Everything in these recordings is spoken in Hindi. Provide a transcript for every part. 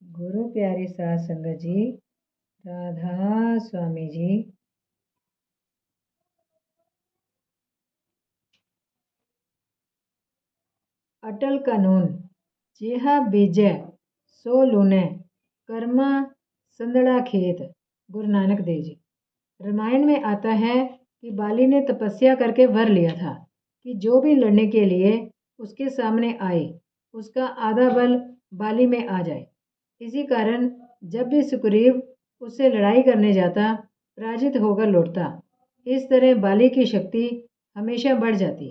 गुरु प्यारी साध संगत जी, राधा स्वामी जी। अटल कानून जेहा बीजै सो लूनै कर्मा संदड़ा खेत। गुरु नानक देव जी। रामायण में आता है कि बाली ने तपस्या करके वर लिया था कि जो भी लड़ने के लिए उसके सामने आए उसका आधा बल बाली में आ जाए। इसी कारण जब भी सुग्रीव उससे लड़ाई करने जाता पराजित होकर लौटता। इस तरह बाली की शक्ति हमेशा बढ़ जाती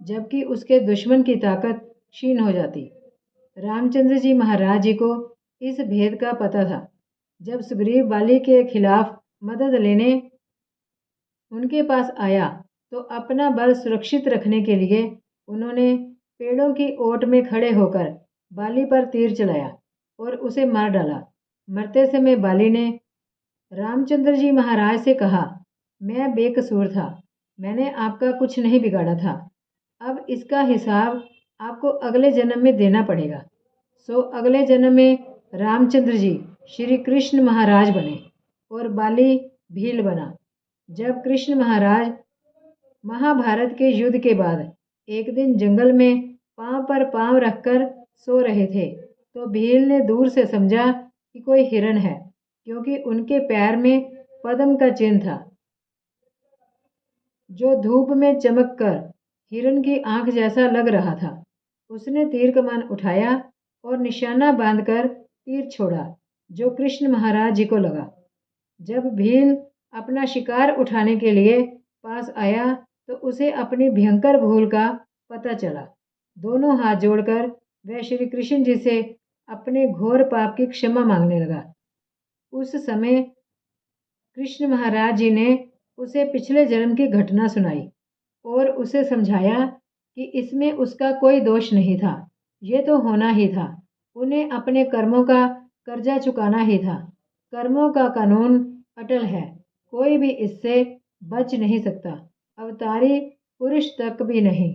जबकि उसके दुश्मन की ताकत क्षीण हो जाती। रामचंद्र जी महाराज जी को इस भेद का पता था। जब सुग्रीव बाली के खिलाफ मदद लेने उनके पास आया तो अपना बल सुरक्षित रखने के लिए उन्होंने पेड़ों की ओट में खड़े होकर बाली पर तीर चलाया और उसे मार डाला। मरते समय बाली ने रामचंद्र जी महाराज से कहा, मैं बेकसूर था, मैंने आपका कुछ नहीं बिगाड़ा था। अब इसका हिसाब आपको अगले जन्म में देना पड़ेगा। सो अगले जन्म में रामचंद्र जी श्री कृष्ण महाराज बने और बाली भील बना। जब कृष्ण महाराज महाभारत के युद्ध के बाद एक दिन जंगल में पांव पर पांव रखकर सो रहे थे तो भील ने दूर से समझा कि कोई हिरण है, क्योंकि उनके पैर में पद्म का चिन्ह था जो धूप में चमककर हिरण की आंख जैसा लग रहा था। उसने तीर कमान उठाया और निशाना बांधकर तीर छोड़ा जो कृष्ण महाराज जी को लगा। जब भील अपना शिकार उठाने के लिए पास आया तो उसे अपनी भयंकर भूल का पता चला। दोनों हाथ जोड़कर वह श्री कृष्ण जी से अपने घोर पाप की क्षमा मांगने लगा। उस समय कृष्ण महाराज जी ने उसे पिछले जन्म की घटना सुनाई और उसे समझाया कि इसमें उसका कोई दोष नहीं था, ये तो होना ही था। उन्हें अपने कर्मों का कर्जा चुकाना ही था। कर्मों का कानून अटल है, कोई भी इससे बच नहीं सकता, अवतारी पुरुष तक भी नहीं।